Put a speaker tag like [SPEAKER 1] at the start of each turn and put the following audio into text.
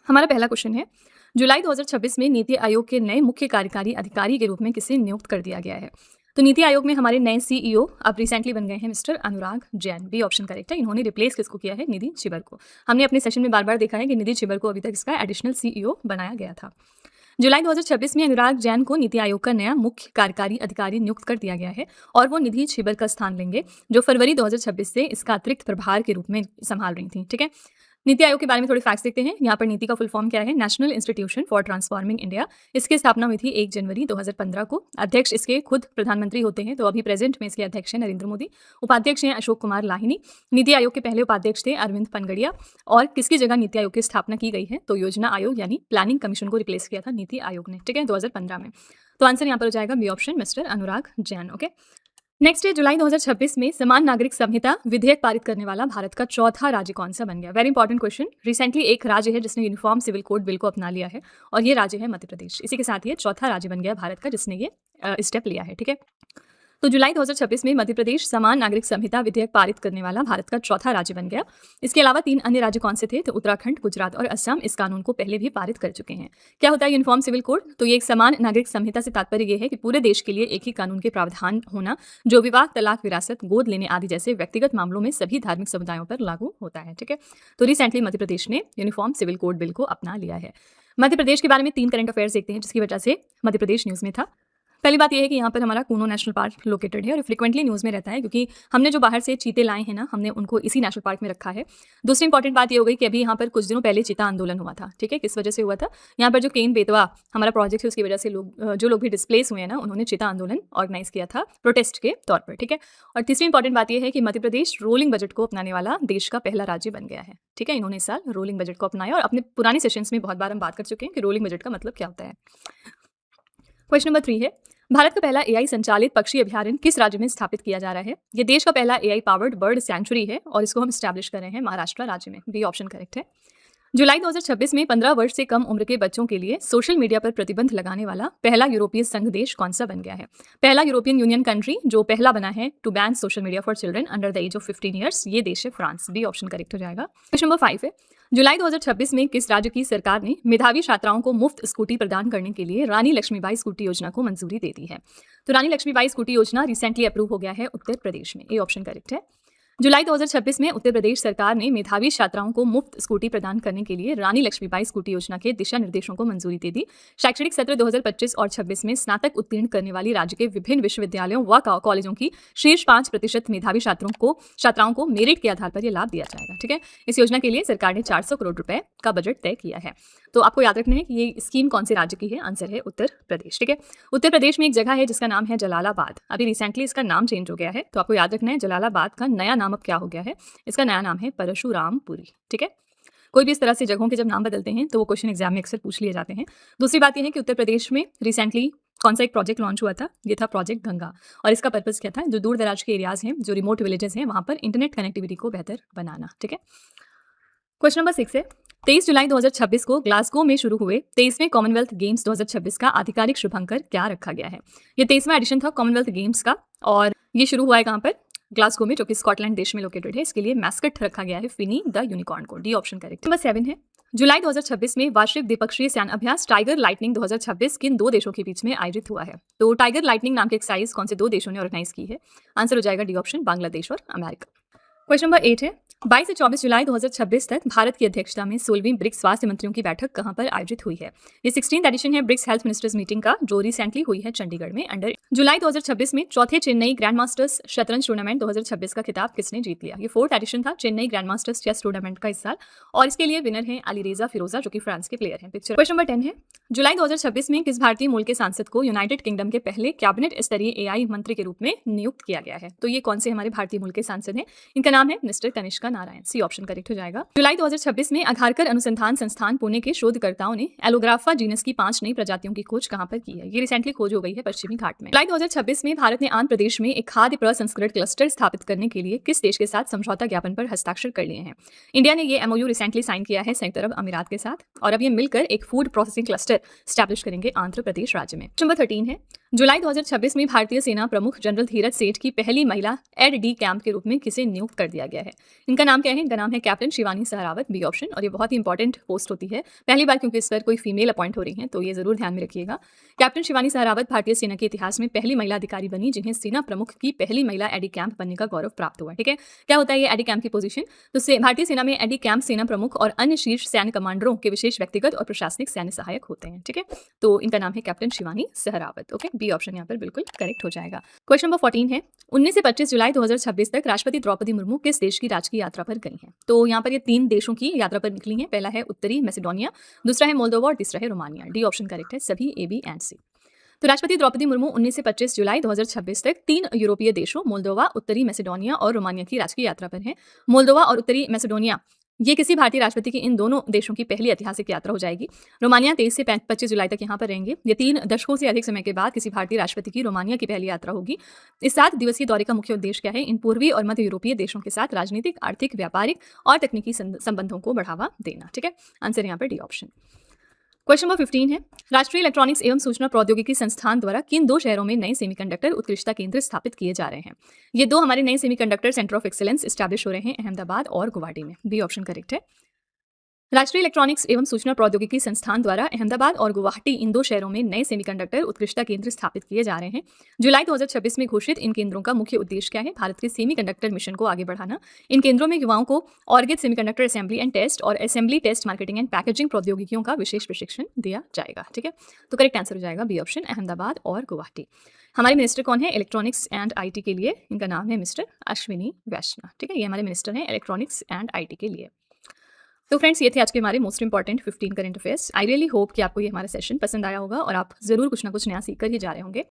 [SPEAKER 1] हमारा पहला क्वेश्चन है, जुलाई 2026 में नीति आयोग के नए मुख्य कार्यकारी अधिकारी के रूप में किसे नियुक्त कर दिया गया है? तो नीति आयोग में हमारे नए सीईओ अब रिसेंटली बन गए हैं mister Anurag Jain. B option correct है। इन्होंने रिप्लेस किसको किया है? निधि छिबर को। हमने अपने सेशन में बार बार देखा है कि निधि छिबर को अभी तक इसका एडिशनल सीईओ बनाया गया था। जुलाई 2026 में अनुराग जैन को नीति आयोग का नया मुख्य कार्यकारी अधिकारी नियुक्त कर दिया गया है और वो निधि छिबर का स्थान लेंगे, जो फरवरी 2026 से इसका अतिरिक्त प्रभार के रूप में संभाल रही थी। ठीक है, नीति आयोग के बारे में थोड़े फैक्ट्स देखते हैं। यहाँ पर नीति का फुल फॉर्म क्या है? National institution for transforming India. इसकी स्थापना हुई थी 1 जनवरी 2015 को। अध्यक्ष इसके खुद प्रधानमंत्री होते हैं, तो अभी प्रेजेंट में इसके अध्यक्ष हैं नरेंद्र मोदी। उपाध्यक्ष हैं अशोक कुमार लाहिनी। नीति आयोग के पहले उपाध्यक्ष थे अरविंद पनगड़िया। और किसकी जगह नीति आयोग की स्थापना की गई है? तो योजना आयोग यानी प्लानिंग कमीशन को रिप्लेस किया था नीति आयोग ने। ठीक है, 2015 में। तो आंसर यहाँ पर हो जाएगा B option, mister Anurag Jain. Okay, next है, जुलाई 2026 में समान नागरिक संहिता विधेयक पारित करने वाला भारत का चौथा राज्य कौन सा बन गया? Very important question. रिसेंटली एक राज्य है जिसने यूनिफॉर्म सिविल कोड बिल को अपना लिया है और ये राज्य है मध्य प्रदेश। इसी के साथ ये चौथा राज्य बन गया भारत का जिसने ये स्टेप लिया है। ठीक है, तो जुलाई 2026 में मध्य प्रदेश समान नागरिक संहिता विधेयक पारित करने वाला भारत का चौथा राज्य बन गया। इसके अलावा 3 अन्य राज्य कौन से थे? तो उत्तराखंड, गुजरात और असम इस कानून को पहले भी पारित कर चुके हैं। क्या होता है यूनिफॉर्म सिविल कोड? तो ये एक समान नागरिक संहिता से तात्पर्य यह है कि पूरे देश के लिए एक ही कानून के प्रावधान होना, जो विवाह, तलाक, विरासत, गोद लेने आदि जैसे व्यक्तिगत मामलों में सभी धार्मिक समुदायों पर लागू होता है। ठीक है, तो रिसेंटली मध्य प्रदेश ने यूनिफॉर्म सिविल कोड बिल को अपना लिया है। मध्य प्रदेश के बारे में 3 करंट अफेयर्स देखते हैं जिसकी वजह से मध्य प्रदेश न्यूज में था। पहली बात यह है कि यहाँ पर हमारा कूनो नेशनल पार्क लोकेटेड है और फ्रिक्वेंटली न्यूज़ में रहता है क्योंकि हमने जो बाहर से चीते लाए हैं ना, हमने उनको इसी नेशनल पार्क में रखा है। दूसरी इंपॉर्टेंट बात ये हो गई कि अभी यहाँ पर कुछ दिनों पहले चीता आंदोलन हुआ था। ठीक है, किस वजह से हुआ था? यहाँ पर जो केन बेतवा हमारा प्रोजेक्ट है उसकी वजह से जो लोग भी डिस्प्लेस हुए हैं ना, उन्होंने चीता आंदोलन ऑर्गेनाइज किया था प्रोटेस्ट के तौर पर। ठीक है, और तीसरी इंपॉर्टेंट बात यह है कि मध्य प्रदेश रोलिंग बजट को अपनाने वाला देश का पहला राज्य बन गया है। ठीक है, इन्होंने इस साल रोलिंग बजट को अपनाया और अपने पुराने सेशंस में बहुत बार हम बात कर चुके हैं कि रोलिंग बजट का मतलब क्या होता है। क्वेश्चन नंबर 3 है, भारत का पहला एआई संचालित पक्षी अभयारण्य किस राज्य में स्थापित किया जा रहा है? ये देश का पहला एआई पावर्ड बर्ड सैंक्चुरी है और इसको हम स्टैब्लिश कर रहे हैं महाराष्ट्र राज्य में। बी ऑप्शन करेक्ट है। जुलाई 2026 में 15 वर्ष से कम उम्र के बच्चों के लिए सोशल मीडिया पर प्रतिबंध लगाने वाला पहला यूरोपीय संघ देश कौन सा बन गया है? पहला यूरोपियन यूनियन कंट्री जो पहला बना है to ban social media for children under the age of 15 years, ये देश है फ्रांस। बी ऑप्शन करेक्ट हो जाएगा। क्वेश्चन नंबर 5 है, जुलाई 2026 में किस राज्य की सरकार ने मेधावी छात्राओं को मुफ्त स्कूटी प्रदान करने के लिए रानी लक्ष्मीबाई स्कूटी योजना को मंजूरी दे दी है? तो रानी लक्ष्मीबाई स्कूटी योजना रिसेंटली अप्रूव हो गया है उत्तर प्रदेश में। ए ऑप्शन करेक्ट है। जुलाई 2026 में उत्तर प्रदेश सरकार ने मेधावी छात्राओं को मुफ्त स्कूटी प्रदान करने के लिए रानी लक्ष्मीबाई स्कूटी योजना के दिशा निर्देशों को मंजूरी दे दी। शैक्षणिक सत्र 2025 और 26 में स्नातक उत्तीर्ण करने वाली राज्य के विभिन्न विश्वविद्यालयों व कॉलेजों की शीर्ष 5% मेधावी छात्राओं को मेरिट के आधार पर यह लाभ दिया जाएगा। ठीक है, इस योजना के लिए सरकार ने 400 करोड़ रुपए का बजट तय किया है। तो आपको याद रखना है कि ये स्कीम कौन से राज्य की है? आंसर है उत्तर प्रदेश। ठीक है, उत्तर प्रदेश में एक जगह है जिसका नाम है जलालाबाद। अभी रिसेंटली इसका नाम चेंज हो गया है, तो आपको याद रखना है जलालाबाद का नया नाम अब क्या हो गया है? इसका नया नाम है परशुरामपुरी। ठीक है, कोई भी इस तरह से जगहों के जब नाम बदलते हैं तो वो क्वेश्चन एग्जाम में अक्सर पूछ लिए जाते हैं। दूसरी बात यह है कि उत्तर प्रदेश में रिसेंटली कौन सा एक प्रोजेक्ट लॉन्च हुआ था? ये था प्रोजेक्ट गंगा। और इसका पर्पस क्या था? जो दूर दराज के एरियाज हैं, जो रिमोट विलेजेस हैं, वहां पर इंटरनेट कनेक्टिविटी को बेहतर बनाना। ठीक है, क्वेश्चन नंबर 6 है, 23 जुलाई 2026 को ग्लासगो में शुरू हुए 23वें कॉमनवेल्थ गेम्स 2026 का आधिकारिक शुभंकर क्या रखा गया है? ये 23वां एडिशन था कॉमनवेल्थ गेम्स का और ये शुरू हुआ है कहाँ पर? ग्लासगो में, जो कि स्कॉटलैंड देश में लोकेटेड है। इसके लिए मैस्कट रखा गया है फिनी द यूनिकॉर्न को। D option correct. नंबर 7 है, जुलाई 2026 में वार्षिक द्विपक्षीय सैन्य अभ्यास टाइगर लाइटनिंग 2026 किन 2 देशों के बीच में आयोजित हुआ है? तो टाइगर लाइटनिंग नाम की एक्सरसाइज कौन से 2 देशों ने ऑर्गेनाइज की है? आंसर हो जाएगा डी ऑप्शन, बांग्लादेश और अमेरिका। क्वेश्चन नंबर 8 है, 22 से 24 जुलाई 2026 तक भारत की अध्यक्षता में 16वीं ब्रिक्स स्वास्थ्य मंत्रियों की बैठक कहां पर आयोजित हुई है? ये 16th एडिशन है ब्रिक्स हेल्थ मिनिस्टर्स मीटिंग का, जो रिसेंटली हुई है चंडीगढ़ में। अंडर जुलाई 2026 में चौथे चेन्नई ग्रैंड मास्टर्स शतरंज टूर्नामेंट 2026 का खिताब किसने जीत लिया? ये 4th एडिशन था Chennai grand masters chess tournament का इस साल और इसके लिए विनर है अलीरेजा फिरोजा, जो कि फ्रांस के प्लेयर हैं। पिक्चर। क्वेश्चन नंबर 10 है, जुलाई 2026 में किस भारतीय मूल के सांसद को यूनाइटेड किंगडम के पहले कैबिनेट स्तरीय एआई मंत्री के रूप में नियुक्त किया गया है? तो ये कौन से हमारे भारतीय मूल के सांसद हैं? इनका नाम है mister Kanishka Narayan. C option correct हो जाएगा। जुलाई 2026 में आघारकर अनुसंधान संस्थान पुणे के शोधकर्ताओं ने एलोग्राफा जीनस की 5 नई प्रजातियों की खोज कहां पर की है? ये रिसेंटली खोज हो गई है पश्चिमी घाट में। जुलाई 2026 में भारत ने आंध्र प्रदेश में एक खाद्य प्रसंस्करण क्लस्टर स्थापित करने के लिए किस देश के साथ समझौता ज्ञापन पर हस्ताक्षर कर लिए हैं? इंडिया ने ये एमओयू रिसेंटली साइन किया है संयुक्त अरब अमीरात के साथ और अब ये मिलकर एक फूड प्रोसेसिंग क्लस्टर स्टैब्लिश करेंगे आंध्र प्रदेश राज्य में। नंबर 13 है, जुलाई 2026 में भारतीय सेना प्रमुख जनरल धीरज सेठ की पहली महिला एड डी कैंप के रूप में किसे नियुक्त कर दिया गया है? इनका नाम क्या है? इनका नाम है captain Shivani Sehrawat, B option. और ये बहुत ही इंपॉर्टेंट पोस्ट होती है, पहली बार क्योंकि इस पर कोई फीमेल अपॉइंट हो रही है, तो ये जरूर ध्यान में रखिएगा। कैप्टन शिवानी सहरावत भारतीय सेना के इतिहास में पहली महिला अधिकारी बनी जिन्हें सेना प्रमुख की पहली महिला एडी कैंप बनने का गौरव प्राप्त हुआ। ठीक है, क्या होता है ये एडी कैंप की पोजीशन? तो भारतीय सेना में एडी कैंप सेना प्रमुख और अन्य शीर्ष सैन्य कमांडरों के विशेष व्यक्तिगत और प्रशासनिक सैन्य सहायक होते हैं। ठीक है, तो इनका नाम है captain Shivani Sehrawat. Okay, B option यहाँ पर बिल्कुल करेक्ट हो जाएगा। क्वेश्चन नंबर 14 है, 19 से 25 जुलाई 2026 तक राष्ट्रपति द्रौपदी मुर्मू किस देश की राजकीय यात्रा पर गई हैं? तो यहाँ पर ये 3 देशों की यात्रा पर निकली हैं। पहला है उत्तरी मैसेडोनिया, दूसरा है मोल्दोवा और तीसरा है रोमानिया। डी ऑप्शन करेक्ट है, सभी ए, बी एंड सी। तो राष्ट्रपति द्रौपदी मुर्मू 19 से 25 जुलाई 2026 तक 3 यूरोपीय देशों मोल्दोवा, उत्तरी मैसेडोनिया और रोमानिया की राजकीय यात्रा पर हैं। मोल्दोवा और उत्तरी मैसेडोनिया ये किसी भारतीय राष्ट्रपति की इन दोनों देशों की पहली ऐतिहासिक यात्रा हो जाएगी। रोमानिया 23 से 25 जुलाई तक यहाँ पर रहेंगे। ये 3 दशकों से अधिक समय के बाद किसी भारतीय राष्ट्रपति की रोमानिया की पहली यात्रा होगी। इस 7 दिवसीय दौरे का मुख्य उद्देश्य क्या है? इन पूर्वी और मध्य यूरोपीय देशों के साथ राजनीतिक, आर्थिक, व्यापारिक और तकनीकी संबंधों को बढ़ावा देना। ठीक है, आंसर यहाँ पर डी ऑप्शन। क्वेश्चन नंबर 15 है, राष्ट्रीय इलेक्ट्रॉनिक्स एवं सूचना प्रौद्योगिकी संस्थान द्वारा किन 2 शहरों में नए सेमीकंडक्टर उत्कृष्टता केंद्र स्थापित किए जा रहे हैं? ये 2 हमारे नए semiconductor centre of excellence establish हो रहे हैं अहमदाबाद और गुवाहाटी में। बी ऑप्शन करेक्ट है। राष्ट्रीय इलेक्ट्रॉनिक्स एवं सूचना प्रौद्योगिकी संस्थान द्वारा अहमदाबाद और गुवाहाटी इन 2 शहरों में नए सेमीकंडक्टर उत्कृष्टता केंद्र स्थापित किए जा रहे हैं। जुलाई 2026 में घोषित इन केंद्रों का मुख्य उद्देश्य क्या है? भारत के सेमीकंडक्टर मिशन को आगे बढ़ाना। इन केंद्रों में युवाओं को ऑर्गेट सेमीकंडक्टर असेंबली एंड टेस्ट और assembly test marketing and packaging प्रौद्योगिकियों का विशेष प्रशिक्षण दिया जाएगा। ठीक है, तो करेक्ट आंसर हो जाएगा बी ऑप्शन, अहमदाबाद और गुवाहाटी। हमारे मिनिस्टर कौन है इलेक्ट्रॉनिक्स एंड आईटी के लिए? इनका नाम है मिस्टर अश्विनी वैष्णव। ठीक है, ये हमारे मिनिस्टर हैं इलेक्ट्रॉनिक्स एंड आईटी के लिए। तो फ्रेंड्स, ये थे आज के हमारे most important 15 current affairs. I really hope कि आपको ये हमारा सेशन पसंद आया होगा और आप जरूर कुछ ना कुछ नया सीख कर ही जा रहे होंगे।